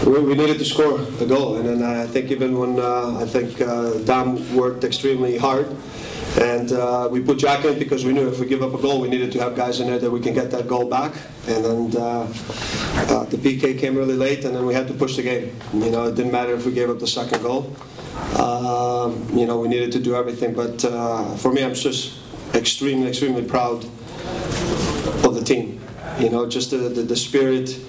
We needed to score a goal, and then I think even when Dam worked extremely hard, and we put Jack in because we knew if we give up a goal, we needed to have guys in there that we can get that goal back. And then the PK came really late, and then we had to push the game. You know, it didn't matter if we gave up the second goal. You know, we needed to do everything. But for me, I'm just extremely proud of the team. You know, just the spirit,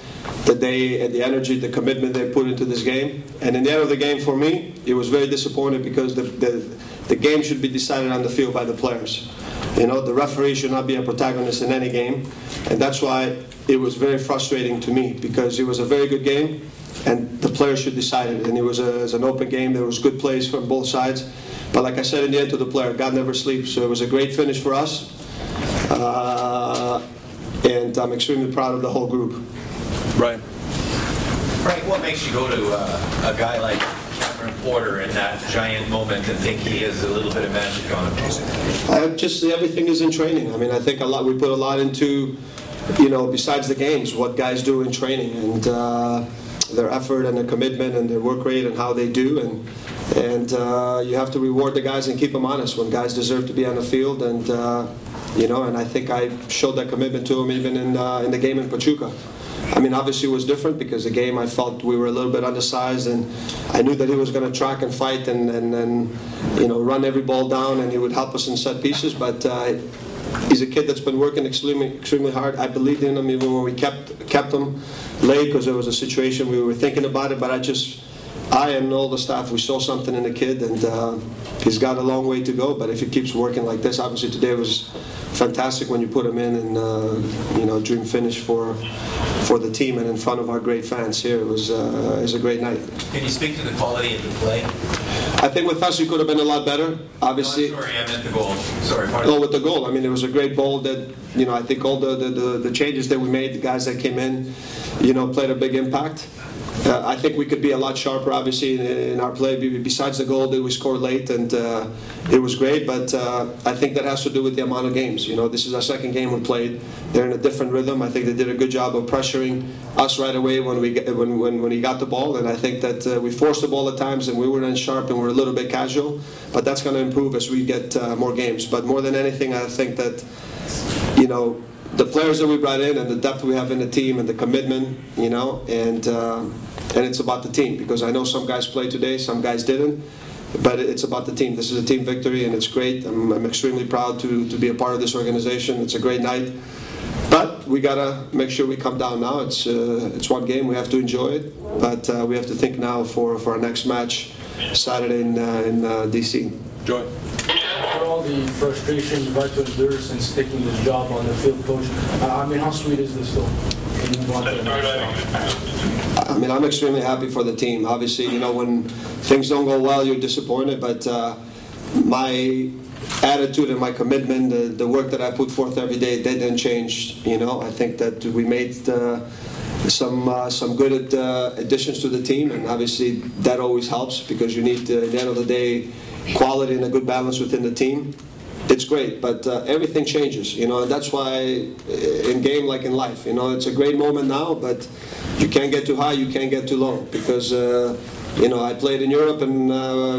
the energy, the commitment they put into this game. And in the end of the game, for me, it was very disappointing because the game should be decided on the field by the players. You know, the referee should not be a protagonist in any game, and that's why it was very frustrating to me, because it was a very good game, and the players should decide it. And it was an open game. There was good plays from both sides, but like I said in the end to the player, God never sleeps. So it was a great finish for us, and I'm extremely proud of the whole group. Brian. Frank, what makes you go to a guy like Porter in that giant moment and think he has a little bit of magic on him? Just everything is in training. I mean, I think we put a lot into, you know, besides the games, what guys do in training, and their effort and their commitment and their work rate and how they do, and you have to reward the guys and keep them honest when guys deserve to be on the field, and you know, and I think I showed that commitment to him even in the game in Pachuca. I mean, obviously it was different because the game I felt we were a little bit undersized, and I knew that he was going to track and fight and you know, run every ball down, and he would help us in set pieces. But he's a kid that's been working extremely hard. I believed in him even when we kept him late because there was a situation we were thinking about it. But I and all the staff, we saw something in the kid, and he's got a long way to go. But if he keeps working like this, obviously today was fantastic when you put him in, and you know, dream finish for the team and in front of our great fans here. It was a great night. Can you speak to the quality of the play? I think with us, it could have been a lot better. Obviously. No, sorry, I meant the goal. Sorry. Oh, with the goal. I mean, it was a great ball that, you know, I think all the changes that we made, the guys that came in, you know, played a big impact. I think we could be a lot sharper, obviously, in our play. Besides the goal that we scored late, and it was great. But I think that has to do with the amount of games. You know, this is our second game we played. They're in a different rhythm. I think they did a good job of pressuring us right away when he got the ball. And I think that we forced the ball at times, and we weren't sharp, and we were a little bit casual. But that's going to improve as we get more games. But more than anything, I think that, you know, the players that we brought in and the depth we have in the team and the commitment, you know, and it's about the team, because I know some guys played today, some guys didn't, but it's about the team. This is a team victory, and it's great. I'm extremely proud to be a part of this organization. It's a great night, but we gotta make sure we come down now. It's one game, we have to enjoy it, but we have to think now for our next match Saturday in DC. Joy. For all the frustration you've had to endure since taking this job on the field coach, I mean, how sweet is this though? I mean, I'm extremely happy for the team. Obviously, you know, when things don't go well, you're disappointed, but my attitude and my commitment, the work that I put forth every day, they didn't change. You know, I think that we made some good additions to the team, and obviously that always helps because you need, at the end of the day, quality and a good balance within the team. It's great, but everything changes, you know, and that's why in game like in life, you know, it's a great moment now, but you can't get too high, you can't get too low, because you know, I played in Europe, and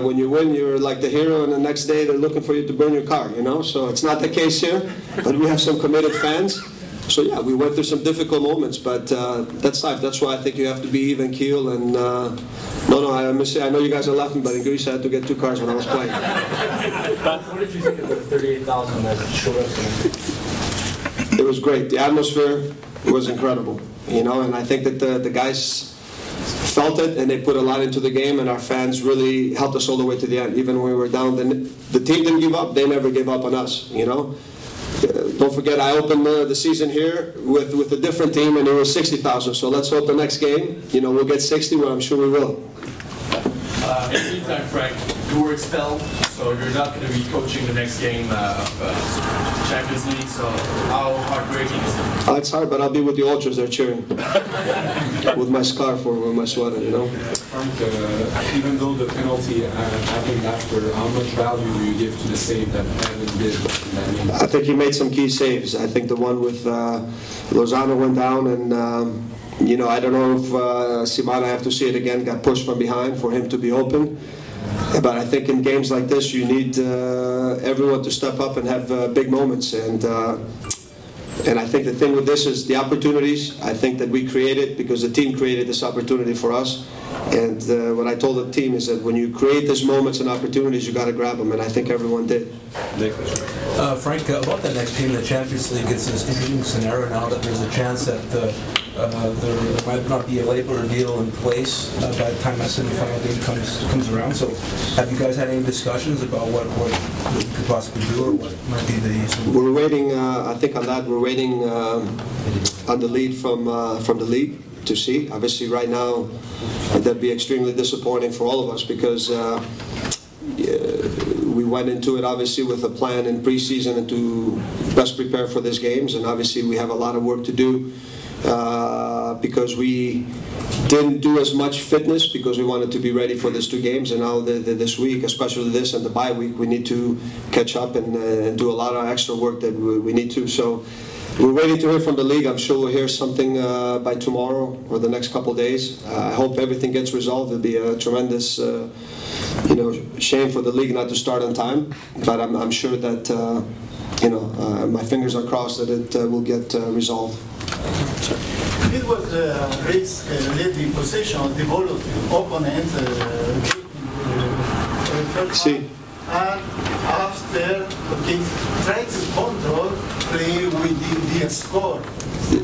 when you win, you're like the hero, and the next day they're looking for you to burn your car, you know, so it's not the case here, but we have some committed fans. So yeah, we went through some difficult moments, but that's life. That's why I think you have to be even keel. And I must say, I know you guys are laughing, but in Greece I had to get 2 cars when I was playing. What did you think of the 38,000 that showed up tonight? It was great. The atmosphere was incredible, you know, and I think that the guys felt it, and they put a lot into the game, and our fans really helped us all the way to the end. Even when we were down, the team didn't give up. They never gave up on us, you know. Don't forget, I opened the season here with a different team, and it was 60,000. So let's hope the next game, you know, we'll get 60. Well, I'm sure we will. In the meantime, Frank, you were expelled, so you're not going to be coaching the next game. Champions League, so how heartbreaking is it? It's hard, but I'll be with the ultras. They're cheering with my scarf or with my sweater, you know. Frank, even though the penalty happened after, how much value do you give to the save that Evan did? I think he made some key saves. I think the one with Lozano went down, and you know, I don't know if Simon, I have to see it again, got pushed from behind for him to be open. But I think in games like this, you need everyone to step up and have big moments. And I think the thing with this is the opportunities. I think that we created because the team created this opportunity for us. And what I told the team is that when you create these moments and opportunities, you got to grab them. And I think everyone did. Frank, about the next team in the Champions League, it's this interesting scenario now that there's a chance that there might not be a labor deal in place by the time that semi-final game comes around. So, have you guys had any discussions about what you could possibly do, or what might be the? We're waiting. I think on that we're waiting on the lead from the league to see. Obviously, right now, that'd be extremely disappointing for all of us because. We went into it obviously with a plan in preseason and to best prepare for these games, and obviously we have a lot of work to do because we didn't do as much fitness because we wanted to be ready for these two games, and now this week, especially this and the bye week, we need to catch up and do a lot of extra work that we need to. So we're waiting to hear from the league. I'm sure we'll hear something by tomorrow or the next couple of days. I hope everything gets resolved. It'll be a tremendous shame for the league not to start on time, but I'm sure that my fingers are crossed that it will get resolved. It was a risk leading possession of the ball of the opponent first See. half, and after try to control play with the score.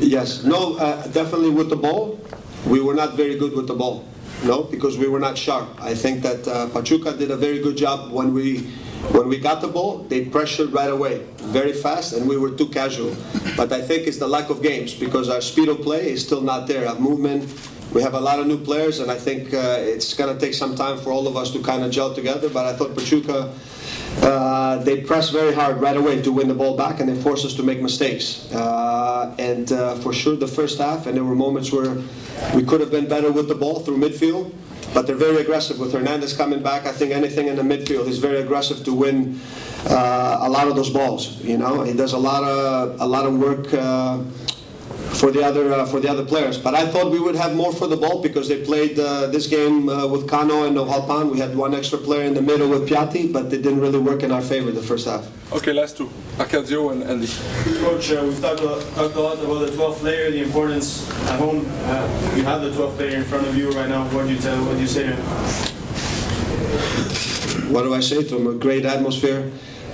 Yes, no, definitely with the ball, we were not very good with the ball. No, because we were not sharp. I think that Pachuca did a very good job when we got the ball. They pressured right away, very fast, and we were too casual. But I think it's the lack of games because our speed of play is still not there. Our movement, we have a lot of new players, and I think it's going to take some time for all of us to kind of gel together. But I thought Pachuca, they pressed very hard right away to win the ball back, and they forced us to make mistakes. And for sure, the first half, and there were moments where we could have been better with the ball through midfield, but they're very aggressive. With Hernandez coming back, I think anything in the midfield, he's very aggressive to win a lot of those balls. You know, he does a lot of work for the other players. But I thought we would have more for the ball because they played this game with Cano and Novalpan. We had one extra player in the middle with Piatti, but it didn't really work in our favor the first half. Okay, last two. Arcadio and Andy. Coach, we've talked a lot about the 12th player, the importance at home. You have the 12th player in front of you right now. What do you say to him? What do I say to him? A great atmosphere,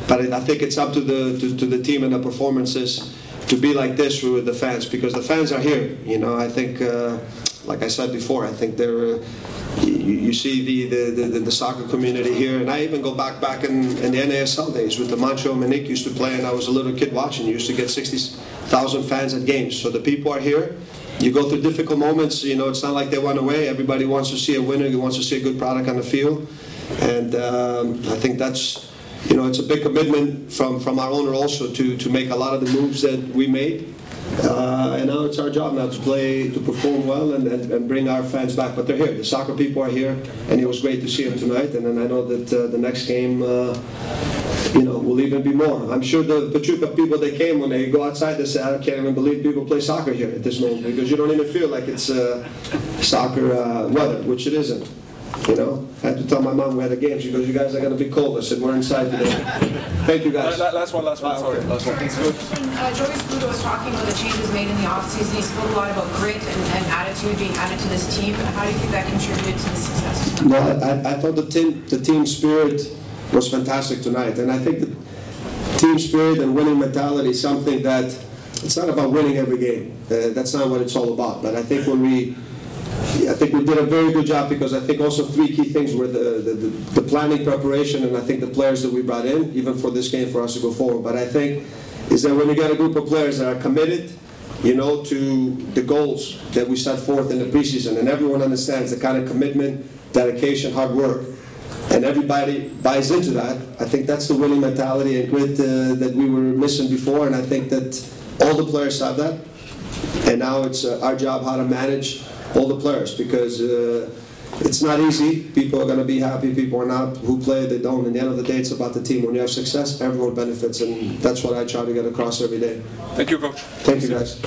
but I think it's up to the team and the performances to be like this with the fans, because the fans are here. You know, I think, like I said before, I think they're. You see the soccer community here, and I even go back in the NASL days with the Montreal Monique used to play, and I was a little kid watching. You used to get 60,000 fans at games. So the people are here. You go through difficult moments. You know, it's not like they went away. Everybody wants to see a winner. He wants to see a good product on the field, and I think that's. You know, it's a big commitment from our owner also to make a lot of the moves that we made. And now it's our job now to perform well and bring our fans back. But they're here. The soccer people are here, and it was great to see them tonight. And then I know that the next game, will even be more. I'm sure the Pachuca people, they came when they go outside, they say, I can't even believe people play soccer here at this moment, because you don't even feel like it's soccer weather, which it isn't. You know, I had to tell my mom we had a game. She goes, "You guys are going to be cold." I said, "We're inside today." Thank you, guys. Last one. Sorry, last one. Thanks, Coach. Joey Spudo was talking about the changes made in the offseason. He spoke a lot about grit and attitude being added to this team. How do you think that contributed to the success? No, I thought the team spirit was fantastic tonight, and I think the team spirit and winning mentality is something that it's not about winning every game. That's not what it's all about. But I think we did a very good job, because I think also three key things were the planning, preparation, and I think the players that we brought in, even for this game, for us to go forward. But I think is that when you got a group of players that are committed, you know, to the goals that we set forth in the preseason, and everyone understands the kind of commitment, dedication, hard work. and everybody buys into that. I think that's the winning mentality and grit that we were missing before, and I think that all the players have that. And now it's our job how to manage all the players, because it's not easy. People are going to be happy, people are not. Who play, they don't. At the end of the day, it's about the team. When you have success, everyone benefits, and that's what I try to get across every day. Thank you, Coach. Thank you, guys.